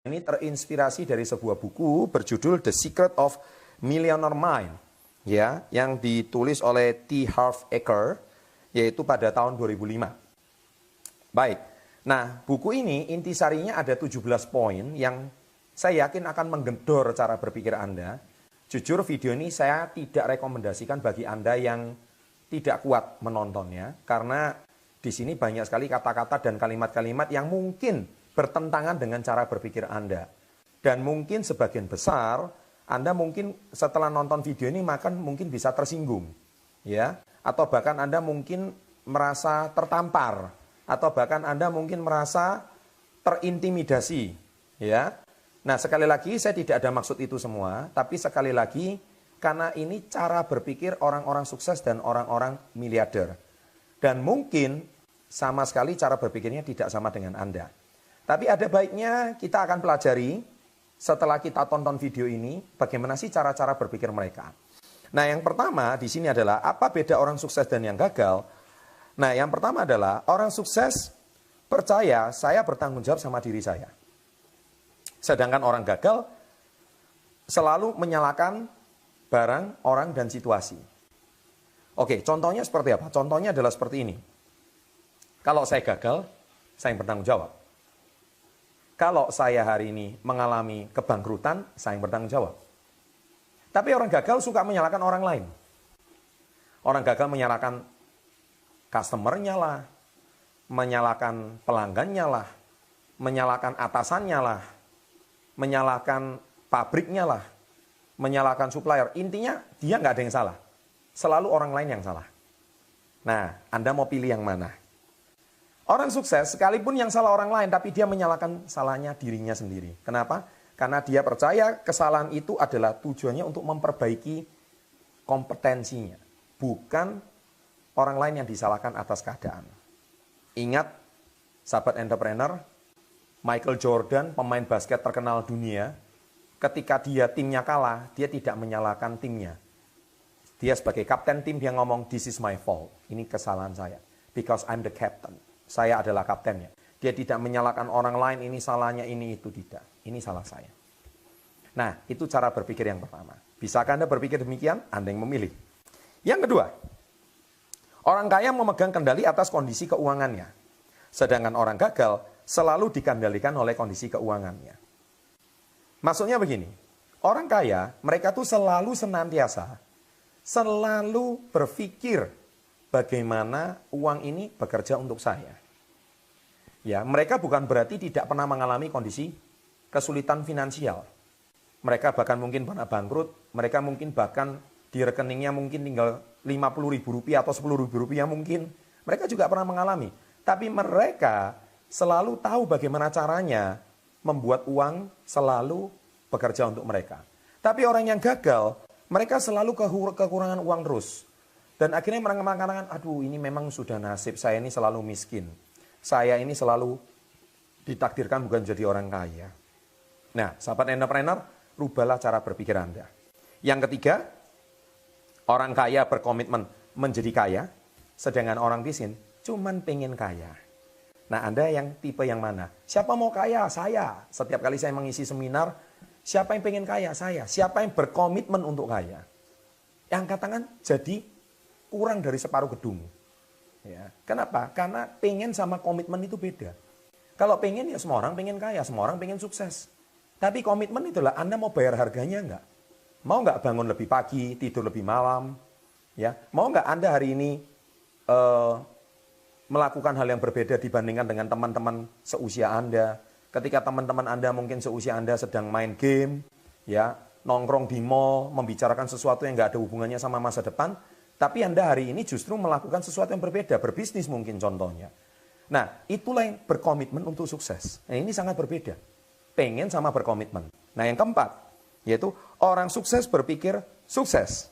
Ini terinspirasi dari sebuah buku berjudul The Secret of Millionaire Mind, ya, yang ditulis oleh T. Harv Eker, yaitu pada tahun 2005. Baik, nah buku ini intisarinya ada 17 poin yang saya yakin akan menggedor cara berpikir Anda. Jujur video ini saya tidak rekomendasikan bagi Anda yang tidak kuat menontonnya, karena di sini banyak sekali kata-kata dan kalimat-kalimat yang mungkin bertentangan dengan cara berpikir Anda. Dan mungkin sebagian besar Anda mungkin setelah nonton video ini mungkin bisa tersinggung, ya, atau bahkan Anda mungkin merasa tertampar, atau bahkan Anda mungkin merasa terintimidasi, ya. Nah, sekali lagi saya tidak ada maksud itu semua, tapi sekali lagi karena ini cara berpikir orang-orang sukses dan orang-orang miliarder. Dan mungkin sama sekali cara berpikirnya tidak sama dengan Anda. Tapi ada baiknya kita akan pelajari setelah kita tonton video ini bagaimana sih cara-cara berpikir mereka. Nah, yang pertama di sini adalah apa beda orang sukses dan yang gagal. Nah, yang pertama adalah orang sukses percaya saya bertanggung jawab sama diri saya. Sedangkan orang gagal selalu menyalahkan barang, orang, dan situasi. Oke, contohnya seperti apa? Contohnya adalah seperti ini. Kalau saya gagal, saya yang bertanggung jawab. Kalau saya hari ini mengalami kebangkrutan, saya yang bertanggung jawab. Tapi orang gagal suka menyalahkan orang lain. Orang gagal menyalahkan customer-nya lah, menyalahkan pelanggannya lah, menyalahkan atasannya lah, menyalahkan pabriknya lah, menyalahkan supplier. Intinya dia nggak ada yang salah. Selalu orang lain yang salah. Nah, Anda mau pilih yang mana? Orang sukses sekalipun yang salah orang lain, tapi dia menyalahkan salahnya dirinya sendiri. Kenapa? Karena dia percaya kesalahan itu adalah tujuannya untuk memperbaiki kompetensinya. Bukan orang lain yang disalahkan atas keadaan. Ingat, sahabat entrepreneur, Michael Jordan, pemain basket terkenal dunia, ketika timnya kalah, dia tidak menyalahkan timnya. Dia sebagai kapten tim, dia ngomong, this is my fault. Ini kesalahan saya. Because I'm the captain. Saya adalah kaptennya. Dia tidak menyalahkan orang lain, ini salahnya, ini itu, tidak. Ini salah saya. Nah, itu cara berpikir yang pertama. Bisakah Anda berpikir demikian? Anda yang memilih. Yang kedua, orang kaya memegang kendali atas kondisi keuangannya. Sedangkan orang gagal selalu dikendalikan oleh kondisi keuangannya. Maksudnya begini, orang kaya, mereka tuh selalu senantiasa, selalu berpikir bagaimana uang ini bekerja untuk saya. Ya, mereka bukan berarti tidak pernah mengalami kondisi kesulitan finansial. Mereka bahkan mungkin pernah bangkrut, mereka mungkin bahkan di rekeningnya mungkin tinggal Rp50.000 atau Rp10.000 mungkin. Mereka juga pernah mengalami. Tapi mereka selalu tahu bagaimana caranya membuat uang selalu bekerja untuk mereka. Tapi orang yang gagal, mereka selalu kekurangan uang terus. Dan akhirnya mereka mengatakan, aduh ini memang sudah nasib, saya ini selalu miskin. Saya ini selalu ditakdirkan bukan jadi orang kaya. Nah, sahabat entrepreneur, rubahlah cara berpikir Anda. Yang ketiga, orang kaya berkomitmen menjadi kaya, sedangkan orang miskin cuman pengen kaya. Nah, Anda yang tipe yang mana? Siapa mau kaya? Saya. Setiap kali saya mengisi seminar, siapa yang pengen kaya? Saya. Siapa yang berkomitmen untuk kaya? Yang angkat tangan jadi kurang dari separuh gedung. Ya. Kenapa? Karena pengen sama komitmen itu beda. Kalau pengen ya semua orang pengen kaya, semua orang pengen sukses. Tapi komitmen itulah Anda mau bayar harganya enggak? Mau enggak bangun lebih pagi, tidur lebih malam? Ya, mau enggak Anda hari ini melakukan hal yang berbeda dibandingkan dengan teman-teman seusia Anda? Ketika teman-teman Anda mungkin seusia Anda sedang main game, ya, nongkrong di mall, membicarakan sesuatu yang enggak ada hubungannya sama masa depan, tapi Anda hari ini justru melakukan sesuatu yang berbeda, berbisnis mungkin contohnya. Nah, itulah yang berkomitmen untuk sukses. Nah, ini sangat berbeda. Pengen sama berkomitmen. Nah, yang keempat, yaitu orang sukses berpikir sukses.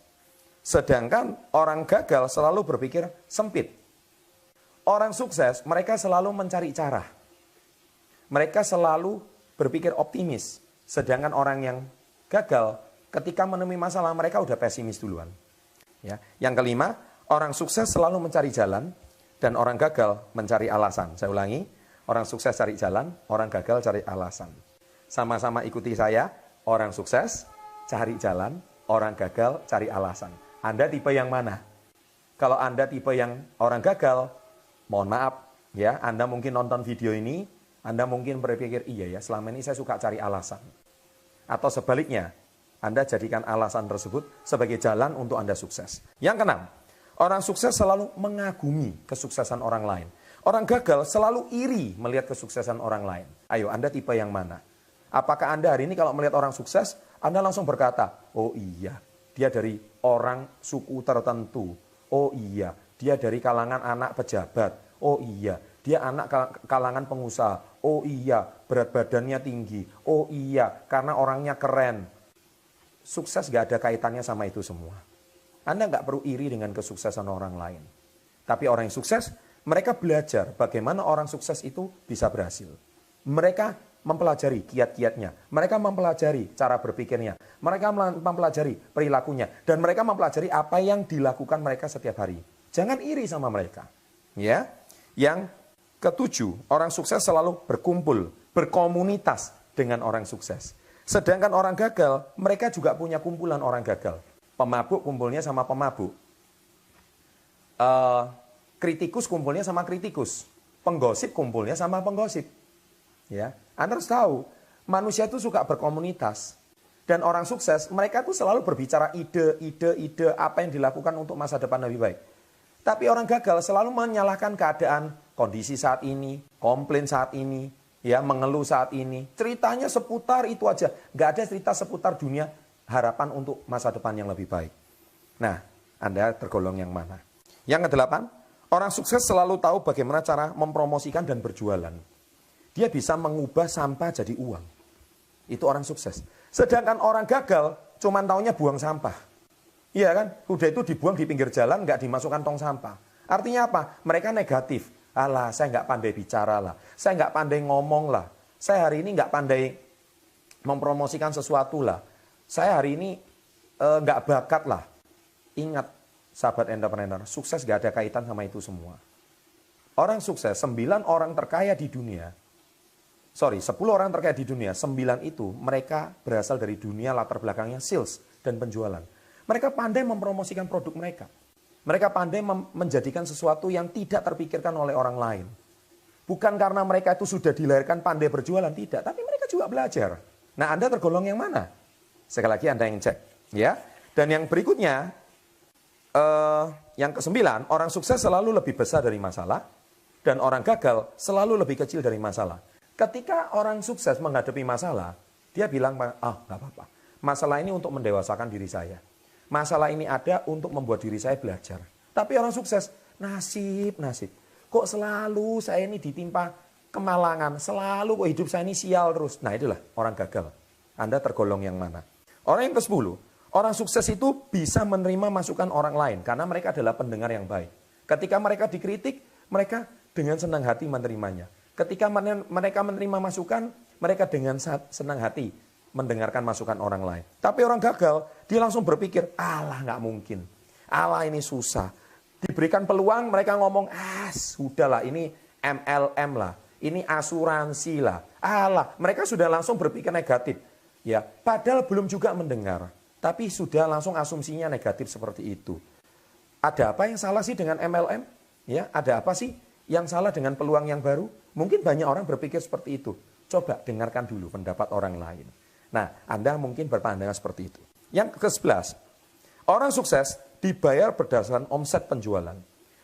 Sedangkan orang gagal selalu berpikir sempit. Orang sukses, mereka selalu mencari cara. Mereka selalu berpikir optimis. Sedangkan orang yang gagal, ketika menemui masalah, mereka udah pesimis duluan. Ya. Yang kelima, orang sukses selalu mencari jalan dan orang gagal mencari alasan. Saya ulangi, orang sukses cari jalan, orang gagal cari alasan. Sama-sama ikuti saya. Orang sukses cari jalan, orang gagal cari alasan. Anda tipe yang mana? Kalau Anda tipe yang orang gagal, mohon maaf ya, Anda mungkin nonton video ini, Anda mungkin berpikir, iya ya, selama ini saya suka cari alasan. Atau sebaliknya, Anda jadikan alasan tersebut sebagai jalan untuk Anda sukses. Yang keenam, orang sukses selalu mengagumi kesuksesan orang lain. Orang gagal selalu iri melihat kesuksesan orang lain. Ayo, Anda tipe yang mana? Apakah Anda hari ini kalau melihat orang sukses, Anda langsung berkata, oh iya, dia dari orang suku tertentu. Oh iya, dia dari kalangan anak pejabat. Oh iya, dia anak kalangan pengusaha. Oh iya, berat badannya tinggi. Oh iya, karena orangnya keren. Sukses gak ada kaitannya sama itu semua. Anda gak perlu iri dengan kesuksesan orang lain. Tapi orang yang sukses, mereka belajar bagaimana orang sukses itu bisa berhasil. Mereka mempelajari kiat-kiatnya. Mereka mempelajari cara berpikirnya. Mereka mempelajari perilakunya. Dan mereka mempelajari apa yang dilakukan mereka setiap hari. Jangan iri sama mereka. Ya. Yang ketujuh, orang sukses selalu berkumpul, berkomunitas dengan orang sukses. Sedangkan orang gagal, mereka juga punya kumpulan orang gagal. Pemabuk kumpulnya sama pemabuk. Kritikus kumpulnya sama kritikus. Penggosip kumpulnya sama penggosip. Ya, Anda harus tahu, manusia itu suka berkomunitas. Dan orang sukses, mereka tuh selalu berbicara ide apa yang dilakukan untuk masa depan lebih baik. Tapi orang gagal selalu menyalahkan keadaan, kondisi saat ini, komplain saat ini, ya, mengeluh saat ini. Ceritanya seputar itu aja. Nggak ada cerita seputar dunia harapan untuk masa depan yang lebih baik. Nah, Anda tergolong yang mana? Yang kedelapan, orang sukses selalu tahu bagaimana cara mempromosikan dan berjualan. Dia bisa mengubah sampah jadi uang. Itu orang sukses. Sedangkan orang gagal cuman taunya buang sampah. Iya kan? Udah itu dibuang di pinggir jalan, nggak dimasukkan tong sampah. Artinya apa? Mereka negatif. Alah, saya nggak pandai bicara lah. Saya nggak pandai ngomong lah. Saya hari ini nggak pandai mempromosikan sesuatu lah. Saya hari ini nggak bakat lah. Ingat, sahabat entrepreneur, sukses nggak ada kaitan sama itu semua. Orang sukses, 9 orang terkaya di dunia, 10 orang terkaya di dunia, 9 itu mereka berasal dari dunia latar belakangnya sales dan penjualan. Mereka pandai mempromosikan produk mereka. Mereka pandai menjadikan sesuatu yang tidak terpikirkan oleh orang lain. Bukan karena mereka itu sudah dilahirkan pandai berjualan, tidak. Tapi mereka juga belajar. Nah, Anda tergolong yang mana? Sekali lagi Anda yang cek. Ya. Dan yang berikutnya, yang ke-9, orang sukses selalu lebih besar dari masalah. Dan orang gagal selalu lebih kecil dari masalah. Ketika orang sukses menghadapi masalah, dia bilang, nggak apa-apa. Masalah ini untuk mendewasakan diri saya. Masalah ini ada untuk membuat diri saya belajar. Tapi orang sukses, nasib. Kok selalu saya ini ditimpa kemalangan, selalu kok hidup saya ini sial terus. Nah, itulah orang gagal. Anda tergolong yang mana? Orang yang ke-10, orang sukses itu bisa menerima masukan orang lain karena mereka adalah pendengar yang baik. Ketika mereka dikritik, mereka dengan senang hati menerimanya. Ketika mereka menerima masukan, mereka dengan senang hati mendengarkan masukan orang lain. Tapi orang gagal, dia langsung berpikir, alah nggak mungkin. Alah ini susah. Diberikan peluang, mereka ngomong, sudahlah ini MLM lah. Ini asuransi lah. Alah, mereka sudah langsung berpikir negatif. Ya, padahal belum juga mendengar. Tapi sudah langsung asumsinya negatif seperti itu. Ada apa yang salah sih dengan MLM? Ya, ada apa sih yang salah dengan peluang yang baru? Mungkin banyak orang berpikir seperti itu. Coba dengarkan dulu pendapat orang lain. Nah, Anda mungkin berpandangan seperti itu. Yang ke-11, orang sukses dibayar berdasarkan omset penjualan.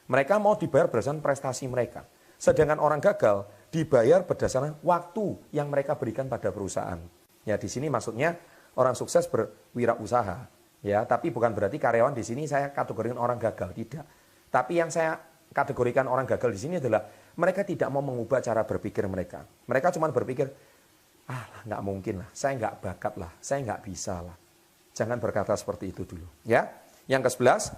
Mereka mau dibayar berdasarkan prestasi mereka. Sedangkan orang gagal dibayar berdasarkan waktu yang mereka berikan pada perusahaan. Ya, di sini maksudnya orang sukses berwirausaha. Ya, tapi bukan berarti karyawan di sini saya kategorikan orang gagal, tidak. Tapi yang saya kategorikan orang gagal di sini adalah mereka tidak mau mengubah cara berpikir mereka. Mereka cuma berpikir, nggak mungkin lah, saya nggak bakat lah, saya nggak bisa lah. Jangan berkata seperti itu dulu. Ya, yang ke-11,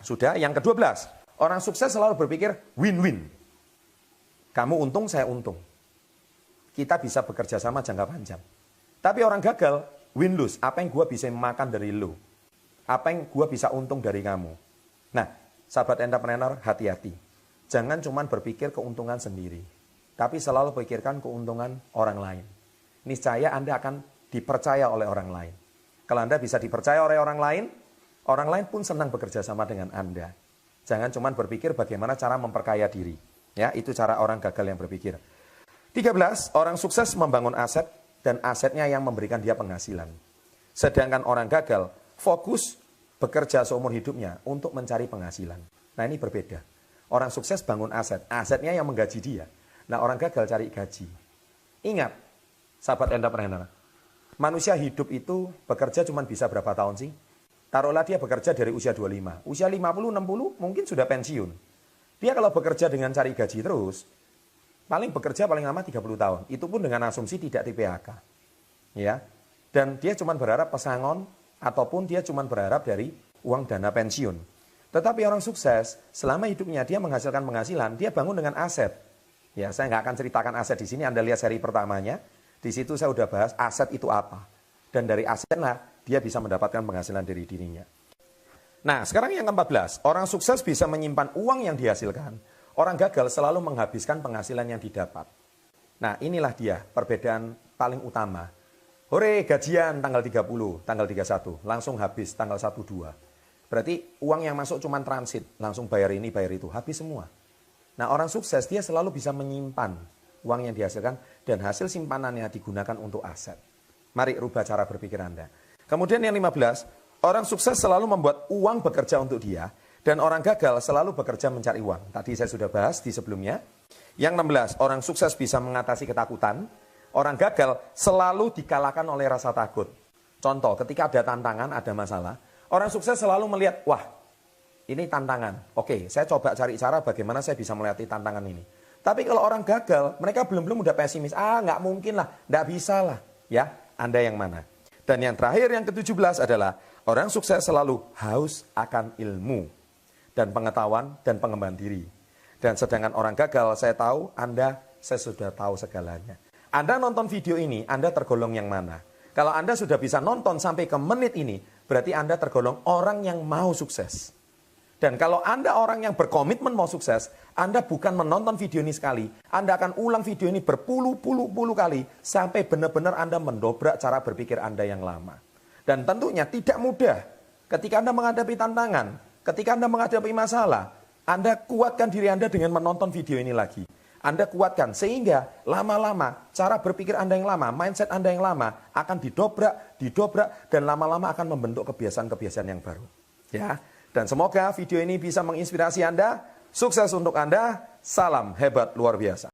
sudah. Yang ke-12, orang sukses selalu berpikir win-win. Kamu untung, saya untung. Kita bisa bekerja sama jangka panjang. Tapi orang gagal, win-lose. Apa yang gue bisa makan dari lo? Apa yang gue bisa untung dari kamu? Nah, sahabat entrepreneur, hati-hati. Jangan cuma berpikir keuntungan sendiri. Tapi selalu pikirkan keuntungan orang lain. niscaya Anda akan dipercaya oleh orang lain. Kalau Anda bisa dipercaya oleh orang lain pun senang bekerja sama dengan Anda. Jangan cuma berpikir bagaimana cara memperkaya diri. Ya, itu cara orang gagal yang berpikir. 13, orang sukses membangun aset dan asetnya yang memberikan dia penghasilan. Sedangkan orang gagal fokus bekerja seumur hidupnya untuk mencari penghasilan. Nah, ini berbeda. Orang sukses bangun aset, asetnya yang menggaji dia. Nah, orang gagal cari gaji. Ingat, sahabat entrepreneur, manusia hidup itu bekerja cuma bisa berapa tahun sih? Taruhlah dia bekerja dari usia 25, usia 50, 60 mungkin sudah pensiun. Dia kalau bekerja dengan cari gaji terus, paling bekerja paling lama 30 tahun. Itu pun dengan asumsi tidak di PHK. Ya. Dan dia cuma berharap pesangon, ataupun dia cuma berharap dari uang dana pensiun. Tetapi orang sukses, selama hidupnya dia menghasilkan penghasilan, dia bangun dengan aset. Ya, saya nggak akan ceritakan aset di sini, Anda lihat seri pertamanya. Di situ saya udah bahas aset itu apa. Dan dari asetlah dia bisa mendapatkan penghasilan dari dirinya. Nah, sekarang yang ke-14, orang sukses bisa menyimpan uang yang dihasilkan. Orang gagal selalu menghabiskan penghasilan yang didapat. Nah, inilah dia perbedaan paling utama. Hore, gajian tanggal 30, tanggal 31, langsung habis tanggal 1-2. Berarti uang yang masuk cuma transit, langsung bayar ini, bayar itu, habis semua. Nah, orang sukses dia selalu bisa menyimpan uang yang dihasilkan dan hasil simpanannya digunakan untuk aset. Mari rubah cara berpikir Anda. Kemudian yang 15, orang sukses selalu membuat uang bekerja untuk dia dan orang gagal selalu bekerja mencari uang. Tadi saya sudah bahas di sebelumnya. Yang 16, orang sukses bisa mengatasi ketakutan. Orang gagal selalu dikalahkan oleh rasa takut. Contoh, ketika ada tantangan, ada masalah, orang sukses selalu melihat, wah, ini tantangan. Oke, saya coba cari cara bagaimana saya bisa melewati tantangan ini. Tapi kalau orang gagal, mereka belum udah pesimis. Nggak mungkin lah, nggak bisa lah. Ya, Anda yang mana? Dan yang terakhir, yang ke-17 adalah, orang sukses selalu haus akan ilmu dan pengetahuan dan pengembangan diri. Dan sedangkan orang gagal, saya tahu, saya sudah tahu segalanya. Anda nonton video ini, Anda tergolong yang mana? Kalau Anda sudah bisa nonton sampai ke menit ini, berarti Anda tergolong orang yang mau sukses. Dan kalau Anda orang yang berkomitmen mau sukses, Anda bukan menonton video ini sekali, Anda akan ulang video ini berpuluh-puluh kali, sampai benar-benar Anda mendobrak cara berpikir Anda yang lama. Dan tentunya tidak mudah. Ketika Anda menghadapi tantangan, ketika Anda menghadapi masalah, Anda kuatkan diri Anda dengan menonton video ini lagi. Anda kuatkan sehingga lama-lama cara berpikir Anda yang lama, mindset Anda yang lama akan didobrak dan lama-lama akan membentuk kebiasaan-kebiasaan yang baru. Ya, dan semoga video ini bisa menginspirasi Anda. Sukses untuk Anda. Salam hebat luar biasa.